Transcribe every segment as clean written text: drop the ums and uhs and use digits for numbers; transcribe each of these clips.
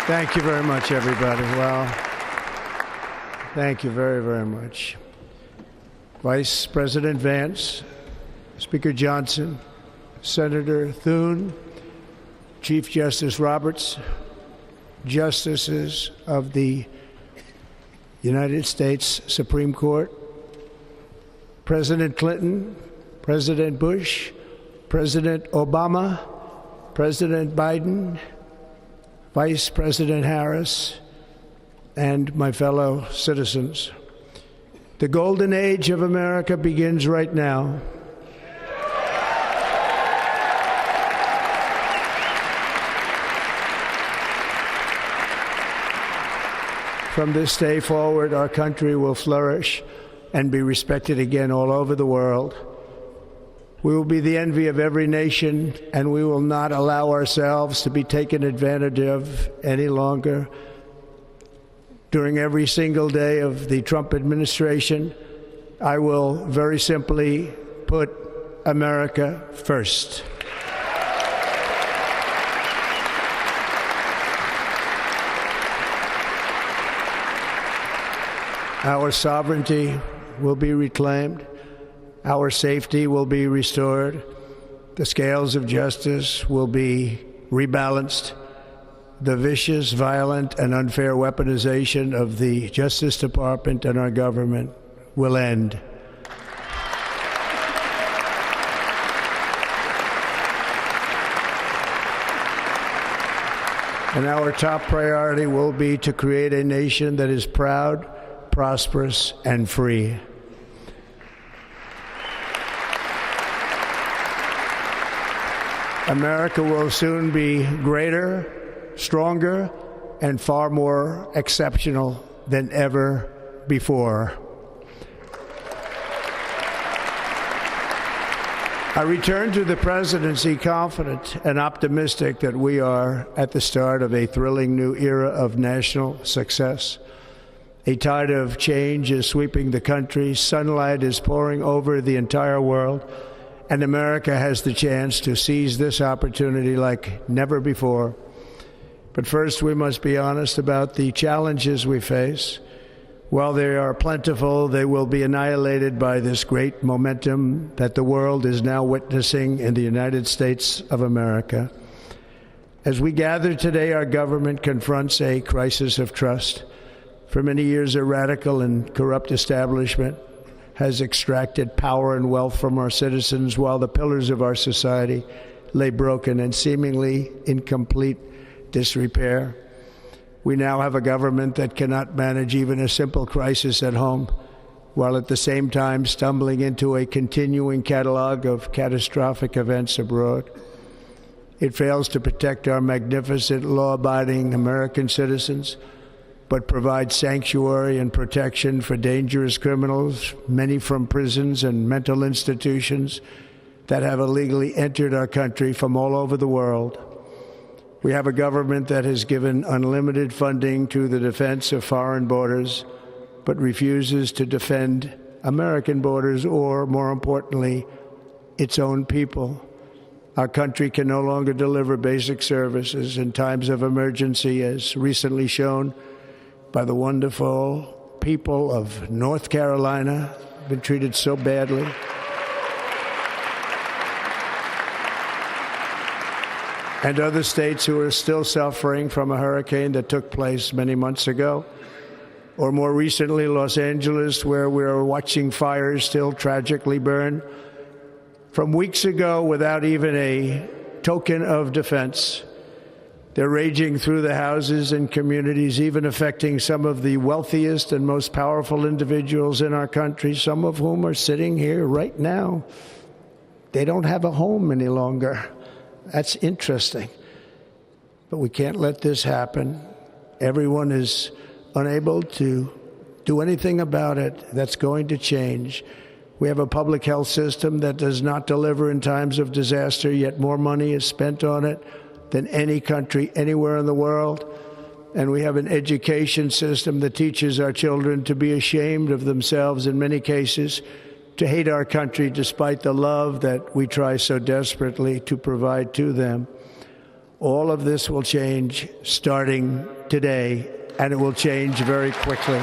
Thank you very much, everybody. Well, thank you very, very much. Vice President Vance, Speaker Johnson, Senator Thune, Chief Justice Roberts, Justices of the United States Supreme Court, President Clinton, President Bush, President Obama, President Biden, Vice President Harris, and my fellow citizens. The golden age of America begins right now. From this day forward, our country will flourish and be respected again all over the world. We will be the envy of every nation, and we will not allow ourselves to be taken advantage of any longer. During every single day of the Trump administration, I will very simply put America first. Our sovereignty will be reclaimed. Our safety will be restored. The scales of justice will be rebalanced. The vicious, violent, and unfair weaponization of the Justice Department and our government will end. And our top priority will be to create a nation that is proud, prosperous, and free. America will soon be greater, stronger, and far more exceptional than ever before. I return to the presidency confident and optimistic that we are at the start of a thrilling new era of national success. A tide of change is sweeping the country. Sunlight is pouring over the entire world. And America has the chance to seize this opportunity like never before. But first, we must be honest about the challenges we face. While they are plentiful, they will be annihilated by this great momentum that the world is now witnessing in the United States of America. As we gather today, our government confronts a crisis of trust. For many years, a radical and corrupt establishment has extracted power and wealth from our citizens while the pillars of our society lay broken and seemingly in complete disrepair. We now have a government that cannot manage even a simple crisis at home, while at the same time stumbling into a continuing catalog of catastrophic events abroad. It fails to protect our magnificent, law-abiding American citizens, but provides sanctuary and protection for dangerous criminals, many from prisons and mental institutions that have illegally entered our country from all over the world. We have a government that has given unlimited funding to the defense of foreign borders, but refuses to defend American borders or, more importantly, its own people. Our country can no longer deliver basic services in times of emergency, as recently shown by the wonderful people of North Carolina, been treated so badly. And other states who are still suffering from a hurricane that took place many months ago. Or more recently, Los Angeles, where we're watching fires still tragically burn from weeks ago without even a token of defense. They're raging through the houses and communities, even affecting some of the wealthiest and most powerful individuals in our country, some of whom are sitting here right now. They don't have a home any longer. That's interesting. But we can't let this happen. Everyone is unable to do anything about it. That's going to change. We have a public health system that does not deliver in times of disaster, yet more money is spent on it than any country anywhere in the world. And we have an education system that teaches our children to be ashamed of themselves in many cases, to hate our country despite the love that we try so desperately to provide to them. All of this will change starting today, and it will change very quickly.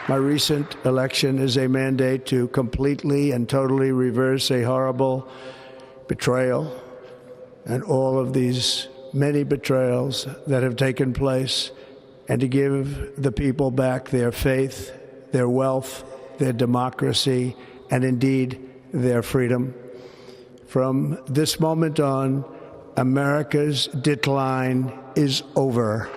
My recent election is a mandate to completely and totally reverse a horrible betrayal and all of these many betrayals that have taken place, and to give the people back their faith, their wealth, their democracy, and indeed their freedom. From this moment on, America's decline is over.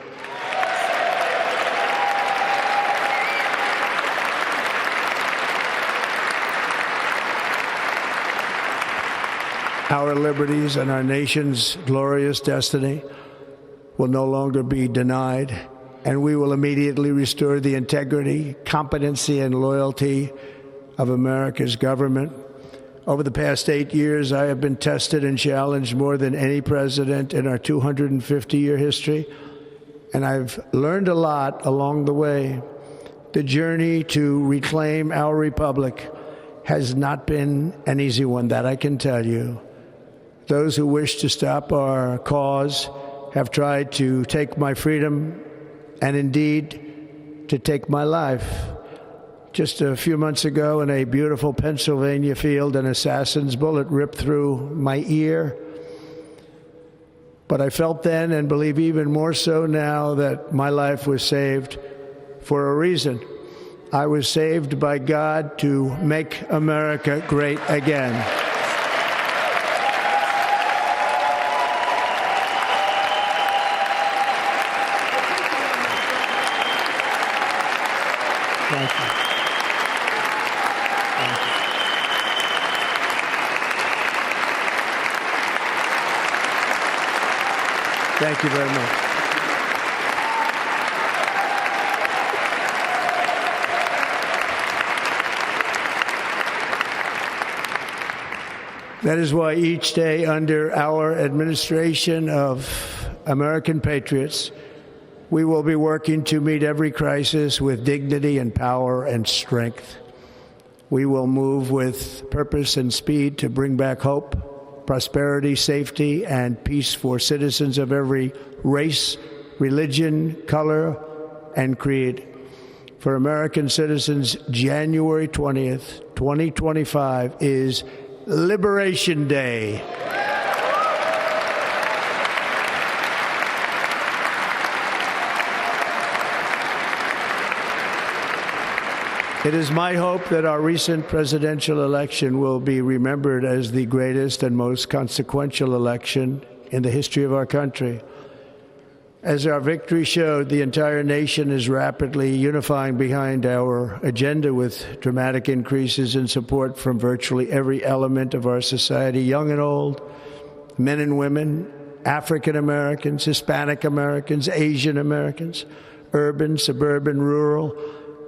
Our liberties and our nation's glorious destiny will no longer be denied, and we will immediately restore the integrity, competency, and loyalty of America's government. Over the past 8 years, I have been tested and challenged more than any president in our 250-year history, and I've learned a lot along the way. The journey to reclaim our republic has not been an easy one, that I can tell you. Those who wish to stop our cause have tried to take my freedom and indeed to take my life. Just a few months ago in a beautiful Pennsylvania field, an assassin's bullet ripped through my ear. But I felt then, and believe even more so now, that my life was saved for a reason. I was saved by God to make America great again. Thank you. Thank you. Thank you very much. That is why each day under our administration of American patriots, we will be working to meet every crisis with dignity and power and strength. We will move with purpose and speed to bring back hope, prosperity, safety, and peace for citizens of every race, religion, color, and creed. For American citizens, January 20th, 2025 is Liberation Day. It is my hope that our recent presidential election will be remembered as the greatest and most consequential election in the history of our country. As our victory showed, the entire nation is rapidly unifying behind our agenda with dramatic increases in support from virtually every element of our society, young and old, men and women, African Americans, Hispanic Americans, Asian Americans, urban, suburban, rural.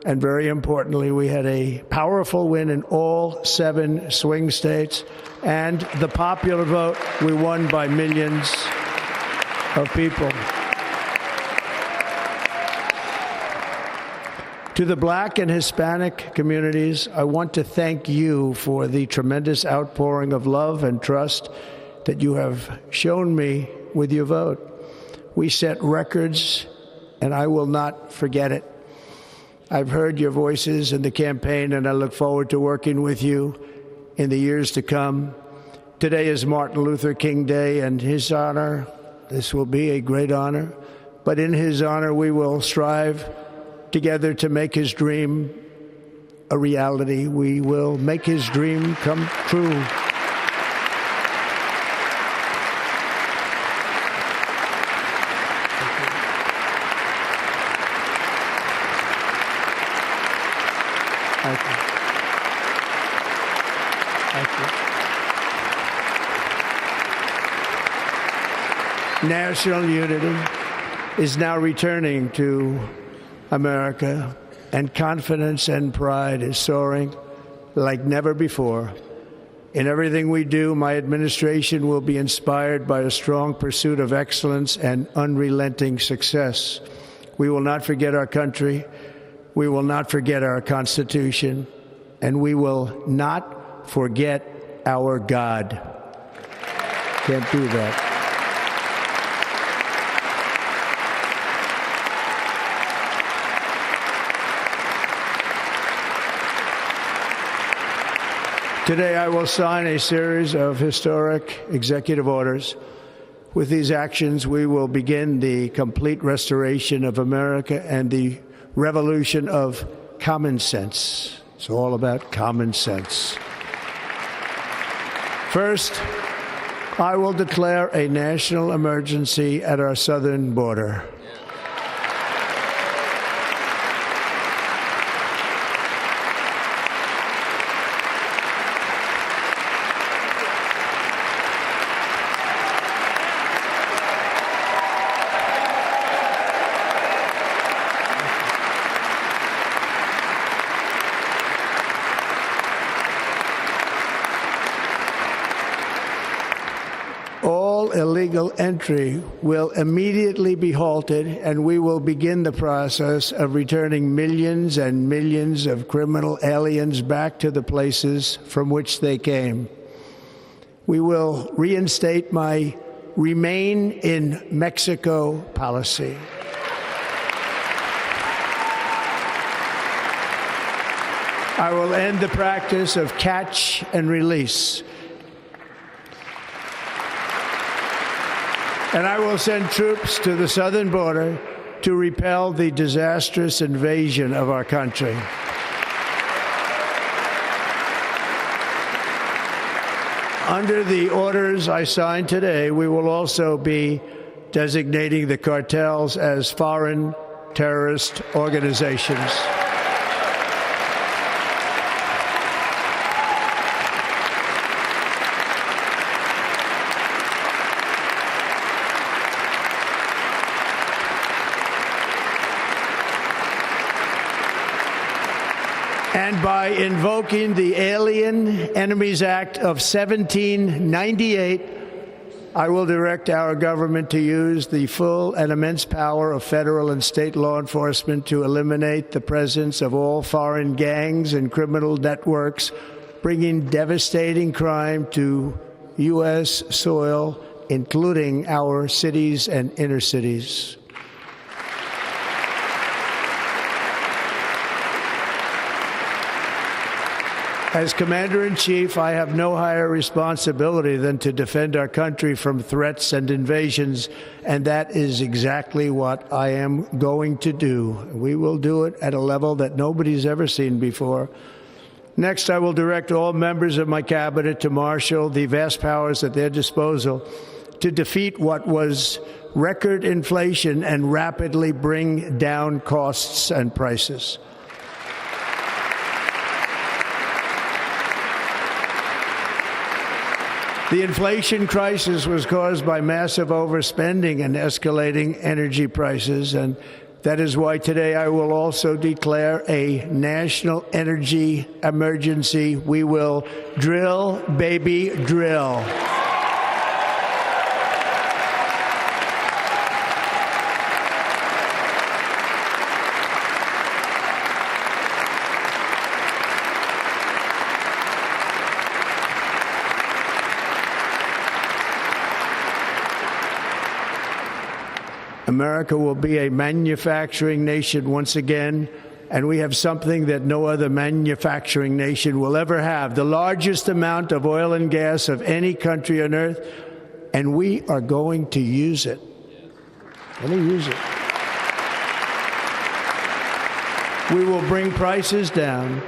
And very importantly, we had a powerful win in all 7 swing states. And the popular vote, we won by millions of people. To the Black and Hispanic communities, I want to thank you for the tremendous outpouring of love and trust that you have shown me with your vote. We set records, and I will not forget it. I've heard your voices in the campaign, and I look forward to working with you in the years to come. Today is Martin Luther King Day, and his honor, this will be a great honor, but in his honor we will strive together to make his dream a reality. We will make his dream come true. Thank you. Thank you. National unity is now returning to America, and confidence and pride is soaring like never before. In everything we do, my administration will be inspired by a strong pursuit of excellence and unrelenting success. We will not forget our country. We will not forget our Constitution, and we will not forget our God. Can't do that. Today, I will sign a series of historic executive orders. With these actions, we will begin the complete restoration of America and the revolution of common sense. It's all about common sense. First, I will declare a national emergency at our southern border. All illegal entry will immediately be halted, and we will begin the process of returning millions and millions of criminal aliens back to the places from which they came. We will reinstate my Remain in Mexico policy. I will end the practice of catch and release. And I will send troops to the southern border to repel the disastrous invasion of our country. Under the orders I signed today, we will also be designating the cartels as foreign terrorist organizations. And by invoking the Alien Enemies Act of 1798, I will direct our government to use the full and immense power of federal and state law enforcement to eliminate the presence of all foreign gangs and criminal networks, bringing devastating crime to U.S. soil, including our cities and inner cities. As Commander-in-Chief, I have no higher responsibility than to defend our country from threats and invasions, and that is exactly what I am going to do. We will do it at a level that nobody's ever seen before. Next, I will direct all members of my cabinet to marshal the vast powers at their disposal to defeat what was record inflation and rapidly bring down costs and prices. The inflation crisis was caused by massive overspending and escalating energy prices, and that is why today I will also declare a national energy emergency. We will drill, baby, drill. America will be a manufacturing nation once again, and we have something that no other manufacturing nation will ever have, the largest amount of oil and gas of any country on earth, and we are going to use it. We will bring prices down,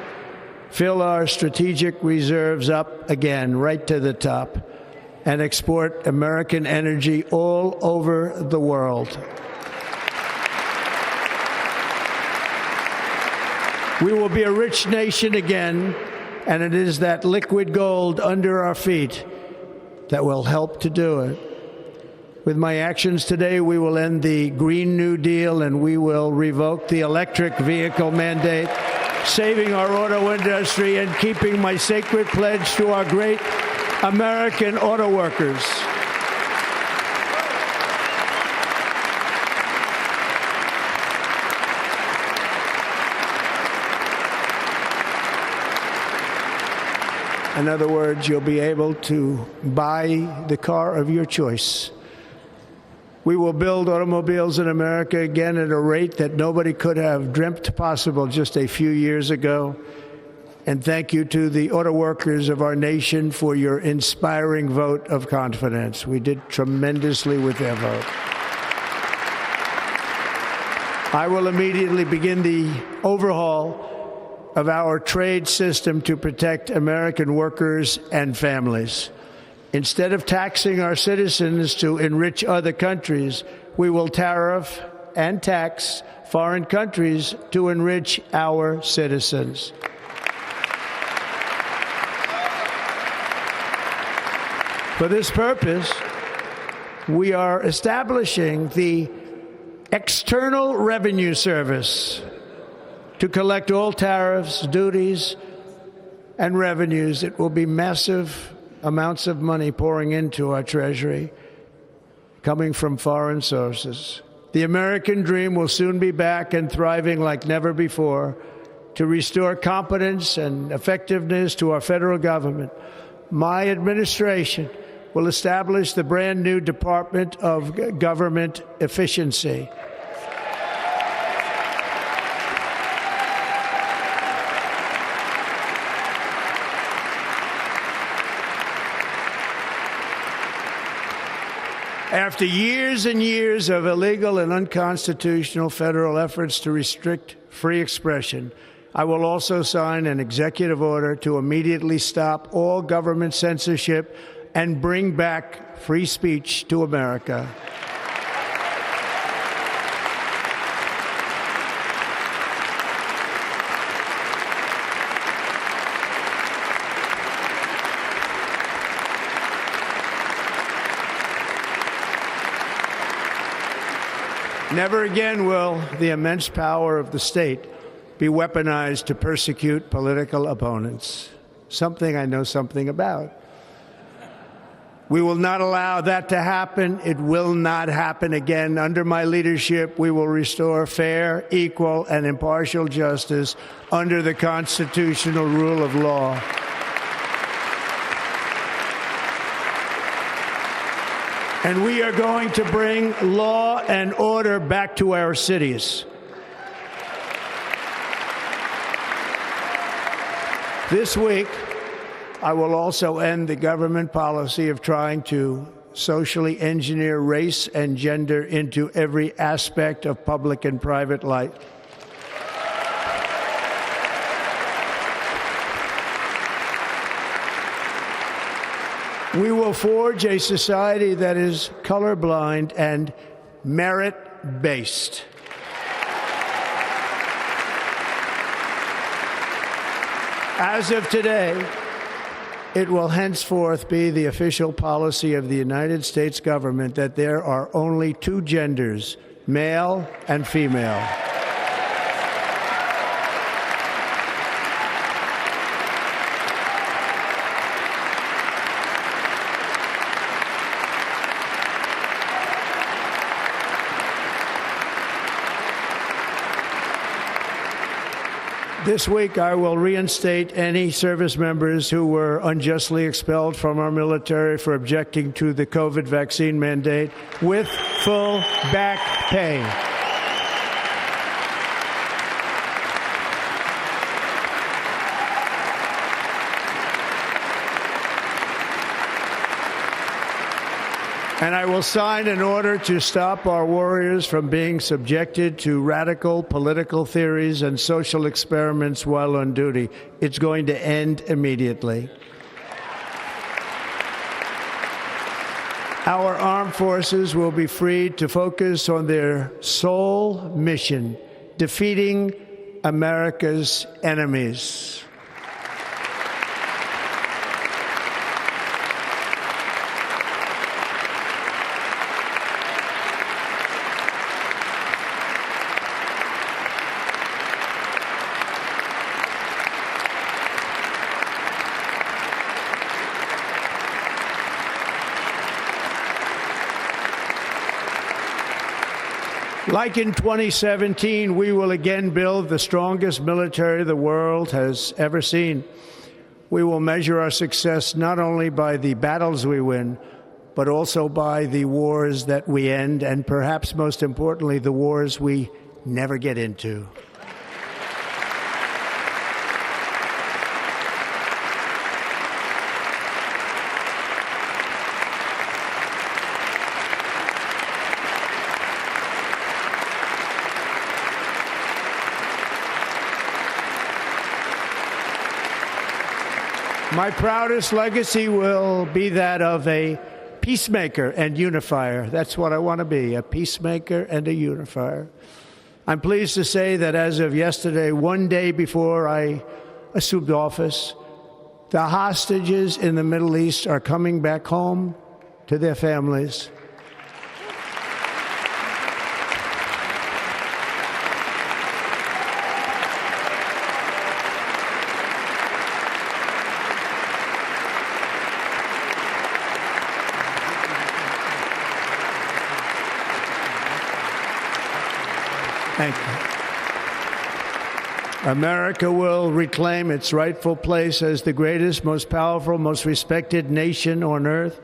fill our strategic reserves up again, right to the top, and export American energy all over the world. We will be a rich nation again, and it is that liquid gold under our feet that will help to do it. With my actions today, we will end the Green New Deal, and we will revoke the electric vehicle mandate, saving our auto industry and keeping my sacred pledge to our great American auto workers. In other words, you'll be able to buy the car of your choice. We will build automobiles in America again at a rate that nobody could have dreamt possible just a few years ago. And thank you to the auto workers of our nation for your inspiring vote of confidence. We did tremendously with their vote. I will immediately begin the overhaul of our trade system to protect American workers and families. Instead of taxing our citizens to enrich other countries, we will tariff and tax foreign countries to enrich our citizens. For this purpose, we are establishing the External Revenue Service to collect all tariffs, duties, and revenues. It will be massive amounts of money pouring into our Treasury, coming from foreign sources. The American dream will soon be back and thriving like never before to restore competence and effectiveness to our federal government. My administration will establish the brand new Department of Government Efficiency. After years and years of illegal and unconstitutional federal efforts to restrict free expression, I will also sign an executive order to immediately stop all government censorship and bring back free speech to America. Never again will the immense power of the state be weaponized to persecute political opponents, something I know something about. We will not allow that to happen. It will not happen again. Under my leadership, we will restore fair, equal, and impartial justice under the constitutional rule of law. And we are going to bring law and order back to our cities. This week, I will also end the government policy of trying to socially engineer race and gender into every aspect of public and private life. We will forge a society that is colorblind and merit-based. As of today, it will henceforth be the official policy of the United States government that there are only two genders, male and female. This week, I will reinstate any service members who were unjustly expelled from our military for objecting to the COVID vaccine mandate with full back pay. And I will sign an order to stop our warriors from being subjected to radical political theories and social experiments while on duty. It's going to end immediately. Our armed forces will be freed to focus on their sole mission, defeating America's enemies. Like in 2017, we will again build the strongest military the world has ever seen. We will measure our success not only by the battles we win, but also by the wars that we end, and perhaps most importantly, the wars we never get into. My proudest legacy will be that of a peacemaker and unifier. That's what I want to be, a peacemaker and a unifier. I'm pleased to say that as of yesterday, one day before I assumed office, the hostages in the Middle East are coming back home to their families. Thank you. America will reclaim its rightful place as the greatest, most powerful, most respected nation on earth,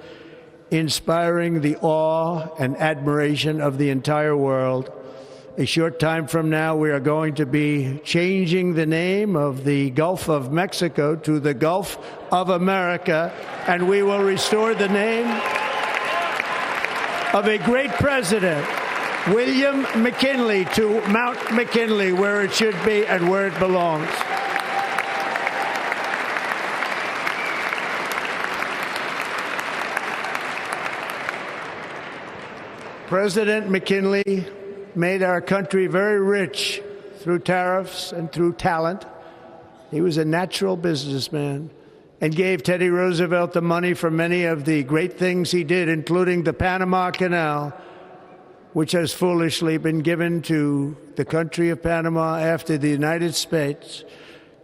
inspiring the awe and admiration of the entire world. A short time from now, we are going to be changing the name of the Gulf of Mexico to the Gulf of America, and we will restore the name of a great president, William McKinley, to Mount McKinley, where it should be and where it belongs. President McKinley made our country very rich through tariffs and through talent. He was a natural businessman and gave Teddy Roosevelt the money for many of the great things he did, including the Panama Canal, which has foolishly been given to the country of Panama after the United States.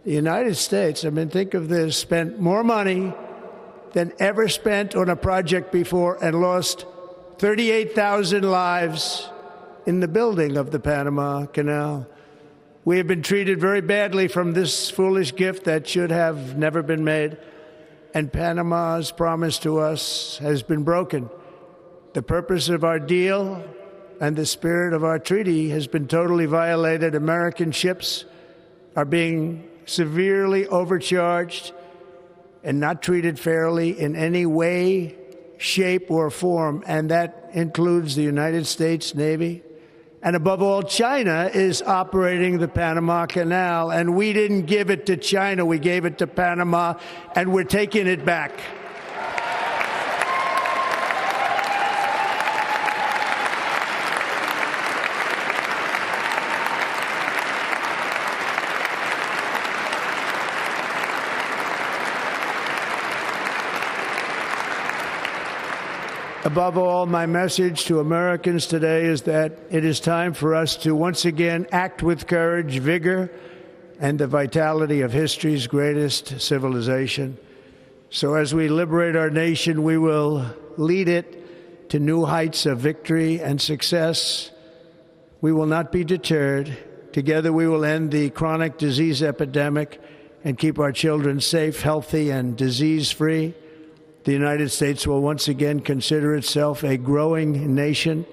The United States, I mean, think of this, spent more money than ever spent on a project before and lost 38,000 lives in the building of the Panama Canal. We have been treated very badly from this foolish gift that should have never been made, and Panama's promise to us has been broken. The purpose of our deal and the spirit of our treaty has been totally violated. American ships are being severely overcharged and not treated fairly in any way, shape, or form, and that includes the United States Navy. And above all, China is operating the Panama Canal, and we didn't give it to China, we gave it to Panama, and we're taking it back. Above all, my message to Americans today is that it is time for us to once again act with courage, vigor, and the vitality of history's greatest civilization. So as we liberate our nation, we will lead it to new heights of victory and success. We will not be deterred. Together we will end the chronic disease epidemic and keep our children safe, healthy, and disease-free. The United States will once again consider itself a growing nation,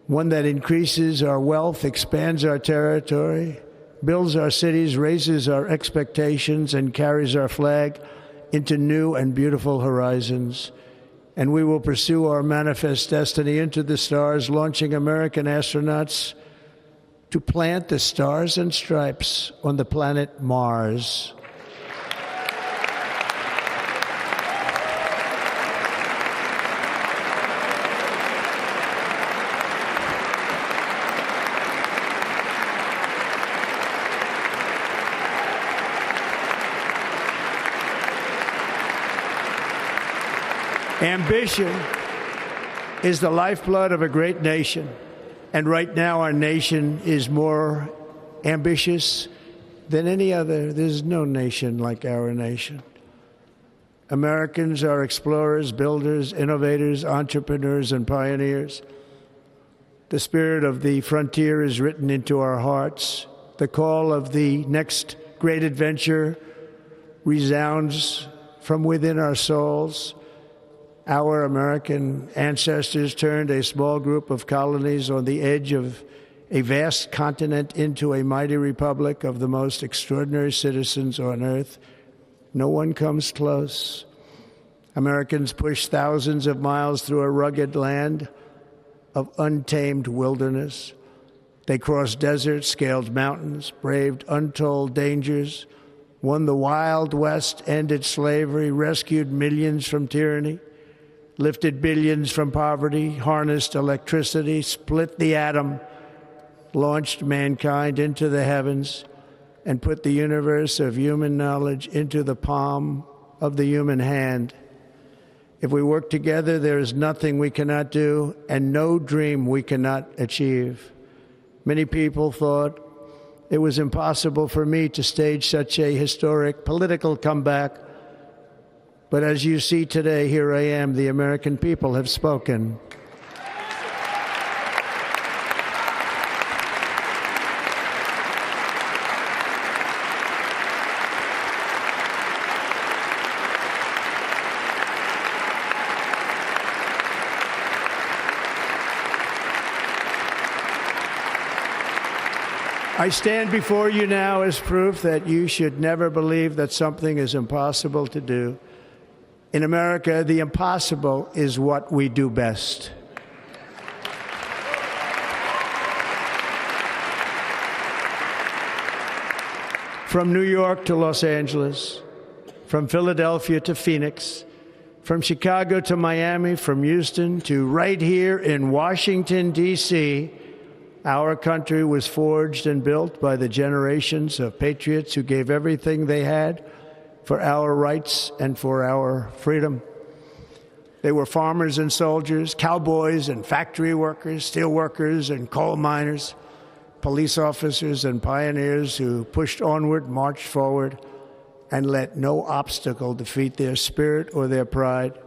one that increases our wealth, expands our territory, builds our cities, raises our expectations, and carries our flag into new and beautiful horizons. And we will pursue our manifest destiny into the stars, launching American astronauts to plant the stars and stripes on the planet Mars. Ambition is the lifeblood of a great nation, and right now our nation is more ambitious than any other. There's no nation like our nation. Americans are explorers, builders, innovators, entrepreneurs, and pioneers. The spirit of the frontier is written into our hearts. The call of the next great adventure resounds from within our souls. Our American ancestors turned a small group of colonies on the edge of a vast continent into a mighty republic of the most extraordinary citizens on earth. No one comes close. Americans pushed thousands of miles through a rugged land of untamed wilderness. They crossed deserts, scaled mountains, braved untold dangers, won the Wild West, ended slavery, rescued millions from tyranny, lifted billions from poverty, harnessed electricity, split the atom, launched mankind into the heavens, and put the universe of human knowledge into the palm of the human hand. If we work together, there is nothing we cannot do and no dream we cannot achieve. Many people thought it was impossible for me to stage such a historic political comeback. But as you see today, here I am. The American people have spoken. I stand before you now as proof that you should never believe that something is impossible to do. In America, the impossible is what we do best. From New York to Los Angeles, from Philadelphia to Phoenix, from Chicago to Miami, from Houston to right here in Washington, D.C., our country was forged and built by the generations of patriots who gave everything they had for our rights and for our freedom. They were farmers and soldiers, cowboys and factory workers, steel workers and coal miners, police officers and pioneers who pushed onward, marched forward, and let no obstacle defeat their spirit or their pride.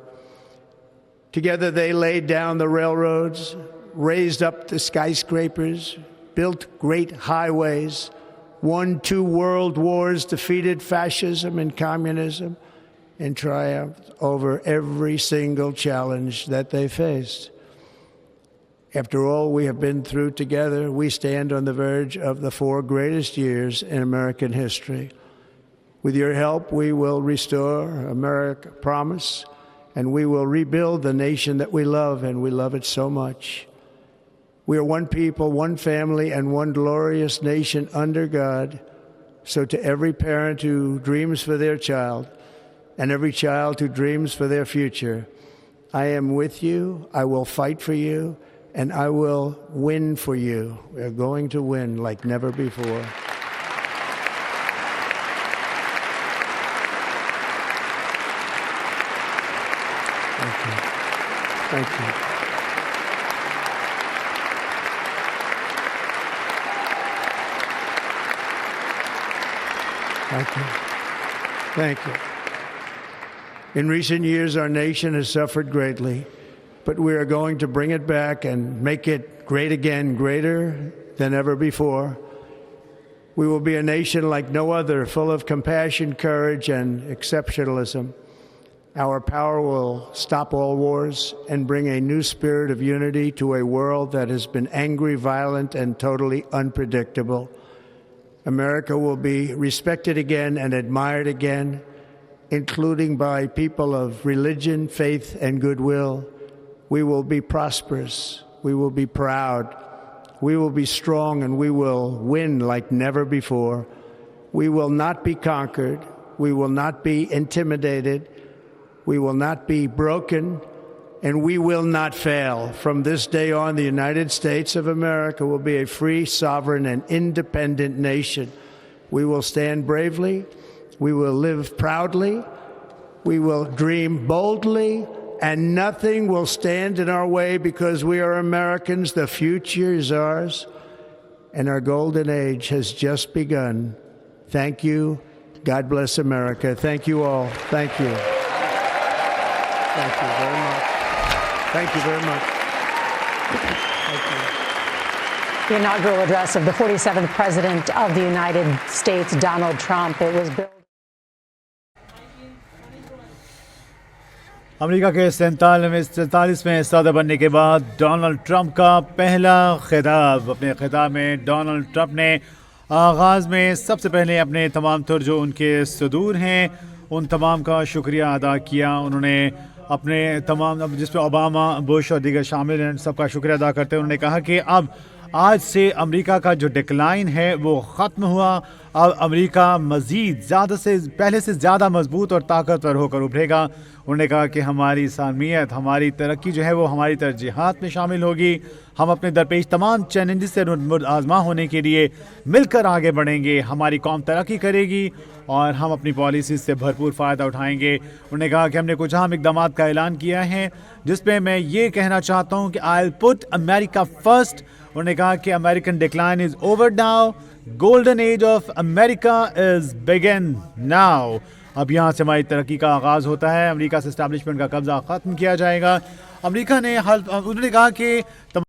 Together they laid down the railroads, raised up the skyscrapers, built great highways, won 2 world wars, defeated fascism and communism, and triumphed over every single challenge that they faced. After all we have been through together, we stand on the verge of the 4 greatest years in American history. With your help, we will restore America promise, and we will rebuild the nation that we love, and we love it so much. We are one people, one family, and one glorious nation under God. So to every parent who dreams for their child and every child who dreams for their future, I am with you, I will fight for you, and I will win for you. We are going to win like never before. Thank you. Thank you. Thank you. Thank you. In recent years, our nation has suffered greatly, but we are going to bring it back and make it great again, greater than ever before. We will be a nation like no other, full of compassion, courage, and exceptionalism. Our power will stop all wars and bring a new spirit of unity to a world that has been angry, violent, and totally unpredictable. America will be respected again and admired again, including by people of religion, faith, and goodwill. We will be prosperous. We will be proud. We will be strong, and we will win like never before. We will not be conquered. We will not be intimidated. We will not be broken, and we will not fail. From this day on, the United States of America will be a free, sovereign, and independent nation. We will stand bravely. We will live proudly. We will dream boldly, and nothing will stand in our way because we are Americans. The future is ours, and our golden age has just begun. Thank you. God bless America. Thank you all. Thank you. Thank you very much. Thank you very much. Thank you. The inaugural address of the 47th President of the United States, Donald Trump. It was billed امریکہ کے 47ویں صدر بننے کے بعد Donald Trump کا پہلا خطاب. اپنے خطاب میں ڈونلڈ ٹرمپ نے آغاز میں سب سے پہلے اپنے تمام تر جو ان کے صدور ہیں ان تمام کا شکریہ ادا کیا. انہوں نے اپنے تمام جس میں اوباما، بش اور دیگر شامل ہیں سب کا شکریہ ادا کرتے ہوئے انہوں نے کہا کہ اب آج سے امریکہ کا جو ڈکلائن ہے وہ ختم ہوا. اب امریکہ مزید پہلے سے زیادہ مضبوط اور طاقتور ہو کر ابھرے گا. انہوں نے کہا کہ ہماری سالمیت، ہماری ترقی جو ہے وہ ہماری ترجیحات میں شامل ہوگی. ہم اپنے درپیش تمام چیلنجز سے آزما ہونے کے لیے مل کر آگے بڑھیں گے. ہماری قوم ترقی کرے گی اور ہم اپنی پالیسیز سے بھرپور فائدہ اٹھائیں گے. انہوں نے کہا کہ ہم نے کچھ اہم اقدامات کا اعلان کیا ہے جس میں میں یہ کہنا چاہتا ہوں کہ I'll put America first. انہوں نے کہا کہ American decline is over now. Golden age of America is begin now. اب یہاں سے ہماری ترقی کا آغاز ہوتا ہے. امریکہ سے اسٹیبلشمنٹ کا قبضہ ختم کیا جائے گا. امریکہ نے انہوں نے کہا کہ